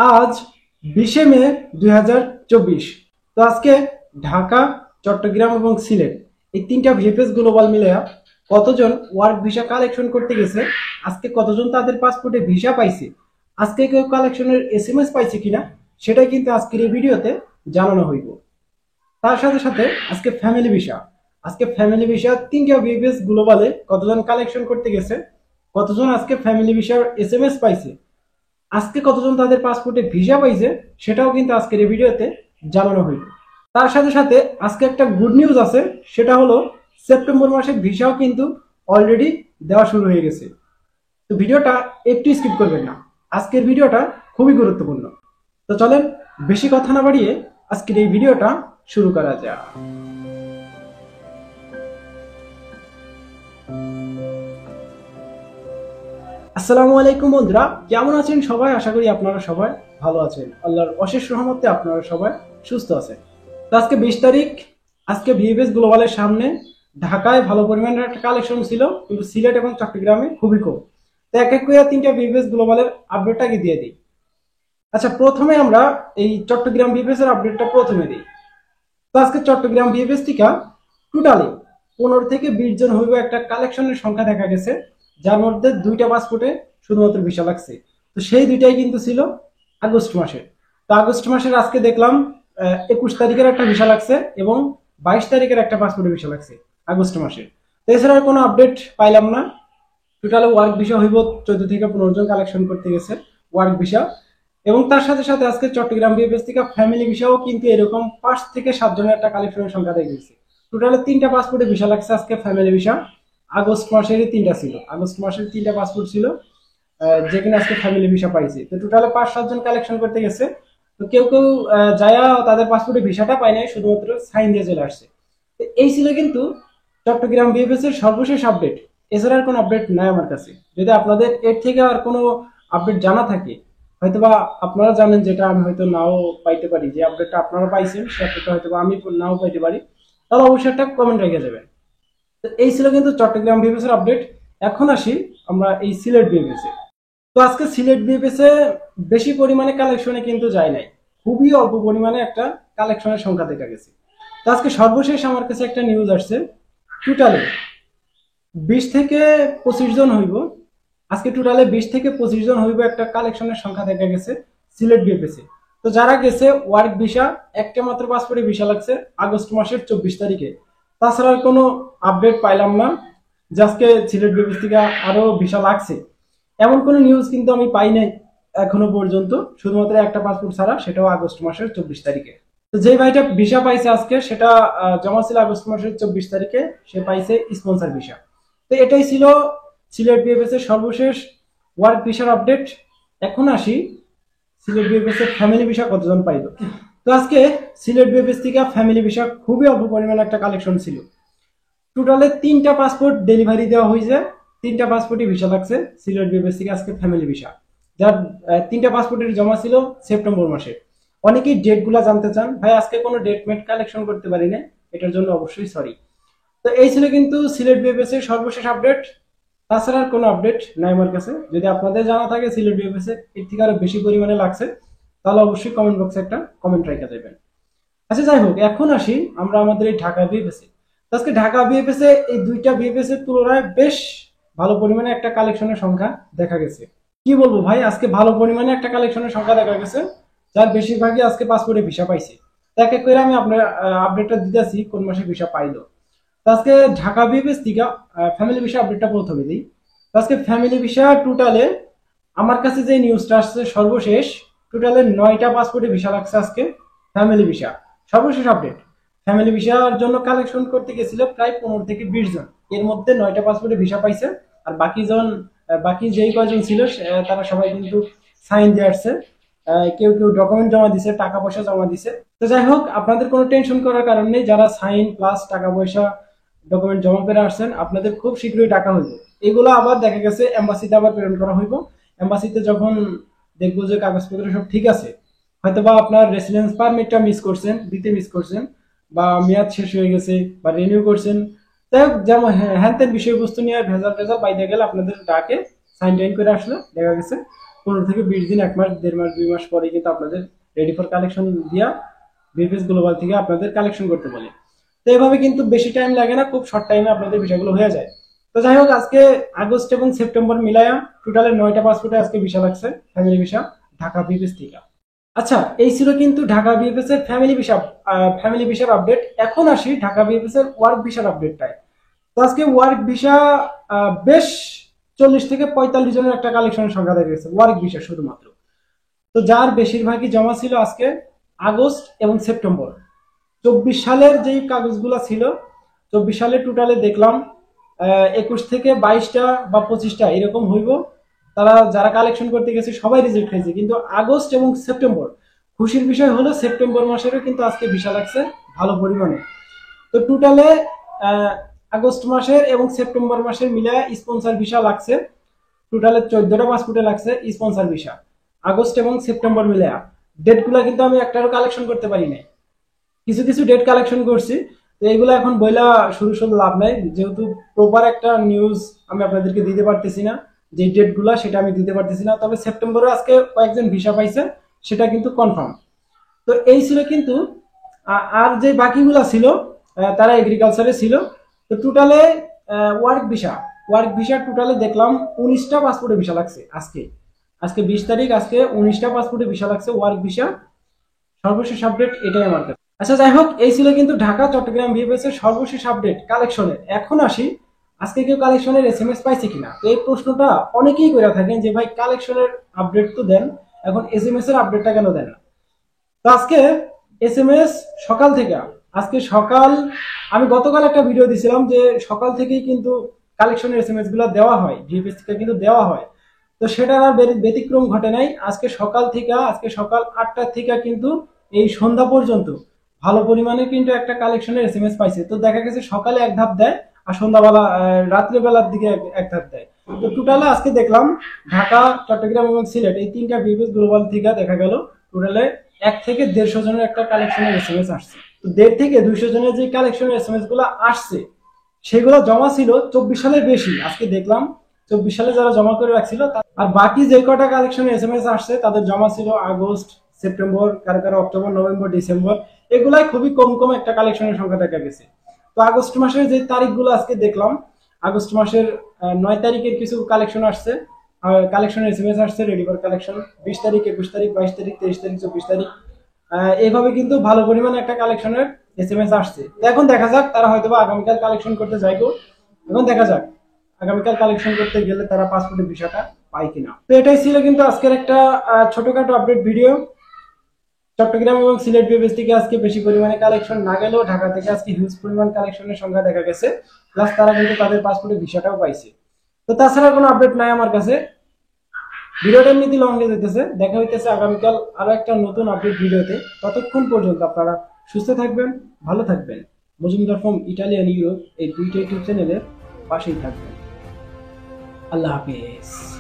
আজ 20শে মে 2024। তো আজকে ঢাকা, চট্টগ্রাম এবং সিলেট এই তিনটা ভিএফএস গ্লোবাল মিলে কতজন ওয়ার্ক ভিসা কালেকশন করতে গেছে, আজকে কতজন তাদের পাসপোর্টে ভিসা পাইছে, আজকে কেউ কালেকশনের এসএমএস পাইছে কিনা সেটাই কিন্তু আজকের এই ভিডিওতে জানানো হইব। তার সাথে সাথে আজকে ফ্যামিলি ভিসা তিনটা ভিএফএস গ্লোবালে কতজন কালেকশন করতে গেছে, কতজন আজকে ফ্যামিলি ভিসার এসএমএস পাইছে, আজকে কতজন তাদের পাসপোর্টে ভিসা পাইছে সেটাও কিন্তু আজকের এই ভিডিওতে জানানো হইল। তার সাথে সাথে আজকে একটা গুড নিউজ আছে, সেটা হলো সেপ্টেম্বর মাসের ভিসাও কিন্তু অলরেডি দেওয়া শুরু হয়ে গেছে। তো ভিডিওটা একটু স্কিপ করবেন না, আজকের ভিডিওটা খুবই গুরুত্বপূর্ণ। তো চলেন বেশি কথা না বাড়িয়ে আজকের এই ভিডিওটা শুরু করা যাক। আসসালামু আলাইকুম বন্ধুরা, কেমন আছেন সবাই? আশা করি আপনারা সবাই ভালো আছেন। আল্লাহর অশেষ রহমতে আপনারা সবাই সুস্থ আছেন। তো আজকে 20 তারিখ, আজকে ভিএফএস গ্লোবালের সামনে ঢাকায় ভালো পরিমাণের একটা কালেকশন ছিল, কিন্তু সিলেট এবং চট্টগ্রামে খুবই কম। তো এক এক করে তিনটা ভিএফএস গ্লোবালের আপডেটটাকে দিয়ে দিই। আচ্ছা, প্রথমে আমরা এই চট্টগ্রাম ভিএফএস এর আপডেটটা প্রথমে দিই। তো আজকে চট্টগ্রাম ভিএফএস থেকে টোটালি 15 থেকে 20 জন হইব একটা কালেকশনের সংখ্যা দেখা গেছে, যার মধ্যে দুইটা পাসপোর্টে শুধুমাত্র ভিসা লাগছে। তো সেই দুইটাই কিন্তু ছিল আগস্ট মাসের। তো আগস্ট মাসের আজকে দেখলাম 21 তারিখের একটা ভিসা লাগছে এবং 22 তারিখের একটা পাসপোর্টে ভিসা লাগছে আগস্ট মাসের। তো এছাড়া কোনো আপডেট পাইলাম না। টোটাল ওয়ার্ক ভিসা হইব 14 থেকে 15 জন কালেকশন করতে গেছে ওয়ার্ক ভিসা। এবং তার সাথে সাথে আজকে চট্টগ্রাম ভিএফএস থেকে ফ্যামিলি ভিসাও কিন্তু এরকম 5 থেকে 7 জনের একটা কালেকশনের সংখ্যা দেখা গেছে। টোটালে তিনটা পাসপোর্টে ভিসা লাগছে আজকে ফ্যামিলি ভিসা। আগস্ট মাসের তিনটা ছিল, আগস্ট মাসের তিনটা পাসপোর্ট ছিল, যেখানে আজকে ফ্যামিলি ভিসা পাইছে। তো টোটালে 5-7 জন কালেকশন করতে গেছে। তো কেউ কেউ যায়া তাদের পাসপোর্টে ভিসাটা পায় নাই, শুধুমাত্র সাইন দিয়ে চলে আসছে। তো এই ছিল কিন্তু চট্টগ্রাম ভিএফএস এর সর্বশেষ আপডেট। এছাড়া আর কোনো আপডেট নাই আমার কাছে। যদি আপনাদের এর থেকে আর কোনো আপডেট জানা থাকে, হয়তোবা আপনারা জানেন, যেটা আমি হয়তো নাও পাইতে পারি, যে আপডেটটা আপনারা পাইছেন সে আপডেটটা হয়তোবা আমি নাও পাইতে পারি, তাহলে অবশ্যই একটা কমেন্ট রেখে যাবেন। তো এই ছিল কিন্তু চট্টগ্রাম ভিএফএস এর আপডেট। এখন আসি আমরা এই সিলেট ভিএফএস এ। তো আজকে সিলেট ভিএফএস এ বেশি পরিমাণে কালেকশনে কিন্তু যায় নাই, খুবই অল্প পরিমাণে একটা কালেকশনের সংখ্যা দেখা গেছে। তো আজকে সর্বশেষ আমার কাছে একটা নিউজ আসছে, টোটালে 20 থেকে 25 জন হইব। আজকে টোটালে 20 থেকে 25 জন হইব একটা কালেকশনের সংখ্যা দেখা গেছে সিলেট ভিএফএস এ। তো যারা গেছে ওয়ার্ক ভিসা, একটা মাত্র পাসপোর্টে ভিসা লাগছে আগস্ট মাসের 24 তারিখে। তাছাড়া কোনো আপডেট পাইলাম না যে আজকে সিলেট ভিএফএস থেকে আরো ভিসা লাগছে, এমন কোনো নিউজ কিন্তু আমি পাই নাই এখনো পর্যন্ত। শুধুমাত্র একটা পাসপোর্ট ছাড়া, সেটাও আগস্ট মাসের 24 তারিখে। তো যে ভাইটা ভিসা পাইছে আজকে, সেটা জমা ছিল আগস্ট মাসের 24 তারিখে, সে পাইছে স্পন্সর ভিসা। তো এটাই ছিল সিলেট ভিএফএস এর সর্বশেষ ওয়ার্ক ভিসার আপডেট। এখন আসি সিলেট ভিএফএস এর ফ্যামিলি ভিসা কতজন পাইল। তো আজকে সিলেট ভিএফএস থেকে ফ্যামিলি ভিসা খুবই অল্প পরিমাণে একটা কালেকশন ছিল। টোটালে তিনটা পাসপোর্ট ডেলিভারি দেওয়া হয়েছে, তিনটা পাসপোর্টই ভিসা লাগছে সিলেট ভিএফএস থেকে আজকে ফ্যামিলি ভিসা, যার তিনটা পাসপোর্টের জমা ছিল সেপ্টেম্বর মাসে। অনেকেই ডেট গুলা জানতে চান, ভাই আজকে কোনো ডেট মেট কালেকশন করতে পারি না, এটার জন্য অবশ্যই সরি। তো এই ছিল কিন্তু সিলেট ভিএফএস এর সর্বশেষ আপডেট। তাছাড়া আর কোনো আপডেট নাই আমার কাছে। যদি আপনাদের জানা থাকে সিলেট ভিএফএস এর থেকে আরো বেশি পরিমাণে লাগছে, তাহলে অবশ্যই কমেন্ট বক্সে একটা কমেন্ট রেখে দেবেন। আচ্ছা, যাই হোক, এখন আসি আমরা আমাদের এই ঢাকা ভিএফএস এ। আজকে ঢাকা ভিএফএস এ এই দুইটা ভিএফএস এর তুলনায় বেশ ভালো পরিমাণে একটা কালেকশনের সংখ্যা দেখা গেছে। কি বলবো ভাই, আজকে ভালো পরিমাণে একটা কালেকশনের সংখ্যা দেখা গেছে, যার বেশিরভাগই আজকে পাসপোর্টে ভিসা পাইছে। এক এক করে আমি আপনার আপডেটটা দিতেছি কোন মাসে ভিসা পাইলো। আজকে ঢাকা ভিএফএস থেকে ফ্যামিলি ভিসা আপডেটটা প্রথমে দিই। আজকে ফ্যামিলি ভিসা টোটালে আমার কাছে যে নিউজটা আসছে সর্বশেষ, টোটালে 9টা পাসপোর্টে ভিসা লাগছে আজকে ফ্যামিলি ভিসা। সর্বশেষ আপডেট, ফ্যামিলি ভিসার জন্য কালেকশন করতে গেছিল প্রায় 15 থেকে 20 জন, এর মধ্যে 9টা পাসপোর্টে ভিসা পাইছে। আর বাকি যেই কয়জন ছিল তারা সবাই কিন্তু সাইন দিয়ে আসছে, কেউ কেউ ডকুমেন্ট জমা দিছে, টাকা পয়সা জমা দিছে। তো যাই হোক, আপনাদের কোনো টেনশন করার কারণ নেই, যারা সাইন প্লাস টাকা পয়সা ডকুমেন্ট জমা করে আসছেন আপনাদের খুব শীঘ্রই টাকা হইব। এগুলো আবার দেখা গেছে এম্বাসিতে আবার প্রেরণ করা হইব। এম্বাসিতে যখন দেখবো যে কাগজপত্র সব ঠিক আছে, হয়তোবা আপনার রেসিডেন্স পারমিটটা মিস করছেন, বা মেয়াদ শেষ হয়ে গেছে বা রিনিউ করছেন, যাই হোক, যেমন হ্যান ত্যান বিষয়বস্তু নিয়ে ভেজাল বাইরে গেলে আপনাদের ডাকে সাইন টাইন করে আসলে দেখা গেছে 15 থেকে 20 দিন, 1 মাস, 1.5 মাস, 2 মাস পরে কিন্তু আপনাদের রেডি ফর কালেকশন দিয়া ভিএফএস গ্লোবাল থেকে আপনাদের কালেকশন করতে বলে। তো এভাবে কিন্তু বেশি টাইম লাগে না, খুব শর্ট টাইমে আপনাদের বিষয়গুলো হয়ে যায়। তো যাই হোক, আজকে আগস্ট এবং সেপ্টেম্বর মিলায়া টোটালে 9টা পাসপোর্টে আজকে ভিসা লাগছে, ফ্যামিলি ভিসা, ঢাকা ভিএফএস থেকে। আচ্ছা, এই ছিল কিন্তু ঢাকা ভিএফএস এর ফ্যামিলি ভিসার আপডেট। এখন আসি ঢাকা ভিএফএস এর ওয়ার্ক ভিসার আপডেটটায়। তো আজকে ওয়ার্ক ভিসা বেশ 40 থেকে 45 জনের একটা কালেকশনের সংখ্যা দেখা গেছে ওয়ার্ক ভিসা শুধুমাত্র। তো যার বেশিরভাগই জমা ছিল আজকে আগস্ট এবং সেপ্টেম্বর। 24 সালের যেই কাগজগুলো ছিল, 24 সালে টোটালে দেখলাম 21 থেকে 22টা বা 25টা এরকম হইব। তারা যারা কালেকশন করতে গেছে সবাই রিজেক্ট হয়েছে, কিন্তু আগস্ট এবং সেপ্টেম্বর, খুশির বিষয় হলো সেপ্টেম্বর মাসেরও কিন্তু আজকে ভিসা লাগছে ভালো পরিমাণে। তো টোটালে আগস্ট মাসের এবং সেপ্টেম্বর মাসের মিলায় স্পন্সর ভিসা লাগছে টোটালে 14টা পাসপোর্টে লাগছে স্পন্সর ভিসা আগস্ট এবং সেপ্টেম্বর মিলায়া। ডেটগুলো কিন্তু আমি একটারও কালেকশন করতে পারি নাই, কিছু কিছু ডেট কালেকশন করছি। তো এইগুলো এখন বইলা শুরু লাভ নাই, যেহেতু প্রপার একটা নিউজ আমি আপনাদেরকে দিতে পারতেছি না, যে ডেটগুলো সেটা আমি দিতে পারতেছি না। তবে সেপ্টেম্বরে আজকে কয়েকজন ভিসা পাইছে, সেটা কিন্তু কনফার্ম। তো এই ছিল কিন্তু আর যে বাকিগুলা ছিল তারা এগ্রিকালচারে ছিল। তো টোটালে ওয়ার্ক ভিসা টোটালে দেখলাম 19টা পাসপোর্টে ভিসা লাগছে আজকে। আজকে 20 তারিখ, আজকে 19টা পাসপোর্টে ভিসা লাগছে ওয়ার্ক ভিসা। সর্বশেষ আপডেট এটাই আমার কাছে। আচ্ছা, যাই হোক, এই ছিল কিন্তু ঢাকা চট্টগ্রাম ভিএফএস এর সর্বশেষ আপডেট কালেকশনের। এখন আসি আজকে কেউ কালেকশনের এসএমএস পাইছে কিনা। তো এই প্রশ্নটা অনেকেই করে থাকেন যে ভাই কালেকশনের আপডেট তো দেন, এখন এসএমএস এর আপডেটটা কেন দেন না। তো আজকে এসএমএস সকাল থেকে, আজকে সকাল, আমি গতকাল একটা ভিডিও দিছিলাম যে সকাল থেকেই কিন্তু কালেকশনের এসএমএস গুলো দেওয়া হয়, ভিএফএস থেকে কিন্তু দেওয়া হয়। তো সেটার আর ব্যতিক্রম ঘটে নাই। আজকে সকাল 8টা থেকে কিন্তু এই সন্ধ্যা পর্যন্ত ভালো পরিমাণে কিন্তু একটা কালেকশনের এসএমএস পাইছে। তো দেখা গেছে সকালে এক ধাপ দেয় আর সন্ধ্যাবেলা রাত্রেবেলার দিকে এক ধাপ দেয়। তো টোটালে আজকে দেখলাম ঢাকা, চট্টগ্রাম এবং সিলেট এই 3টা ভিএফএস গ্লোবাল থেকে দেখা গেল টোটালে 1 থেকে 150 জনের একটা কালেকশনের এসএমএস আসছে। তো 1.5 থেকে 200 জনের যে কালেকশনের এসএমএস গুলো আসছে সেগুলো জমা ছিল 24 সালের বেশি। আজকে দেখলাম 24 সালে যারা জমা করে রাখছিল, আর বাকি যে কটা কালেকশনের এসএমএস আসছে তাদের জমা ছিল আগস্ট, সেপ্টেম্বর, কারো কারো অক্টোবর, নভেম্বর, ডিসেম্বর। এগুলাই খুবই কম কম একটা কালেকশনের সংখ্যা দেখা গেছে। তো আগস্ট মাসের যে তারিখগুলো আজকে দেখলাম, আগস্ট মাসের 9 তারিখের কিছু কালেকশন আসছে, কালেকশনের এসএমএস আসছে রেডি ফর কালেকশন। 20 তারিখ, 21 তারিখ, 22 তারিখ, 23 তারিখ, 24 তারিখ, এইভাবে কিন্তু ভালো পরিমাণে একটা কালেকশনের এসএমএস আসছে। এখন দেখা যাক তারা হয়তোবা আগামীকাল কালেকশন করতে যাইবো। এখন দেখা যাক আগামীকাল কালেকশন করতে গেলে তারা পাসপোর্টের ভিসাটা পায় কিনা। তো এটাই ছিল কিন্তু আজকের একটা ছোটখাটো আপডেট ভিডিও। চট্টগ্রাম এবং সিলেট ভিএফএস থেকে আজকে বেশি পরিমাণে কালেকশন না গেলেও ঢাকা থেকে আজকে হিউজ পরিমাণ কালেকশনের সংখ্যা দেখা গেছে, প্লাস তারা কিন্তু তাদের পাসপোর্টের ভিসাটাও পাইছে। তো তাছাড়া কোনো আপডেট নাই আমার কাছে। ভিডিওটা এমনিতে লং হয়ে যেতেছে। দেখা হইতেছে আগামীকাল আরো একটা নতুন আপডেট ভিডিওতে। ততক্ষণ পর্যন্ত আপনারা সুস্থ থাকবেন, ভালো থাকবেন। মজুমদার ফ্রম ইটালিয়ান ইউরোপ এই দুইটা ইউটিউব চ্যানেলের পাশেই থাকবেন। আল্লাহ হাফিজ।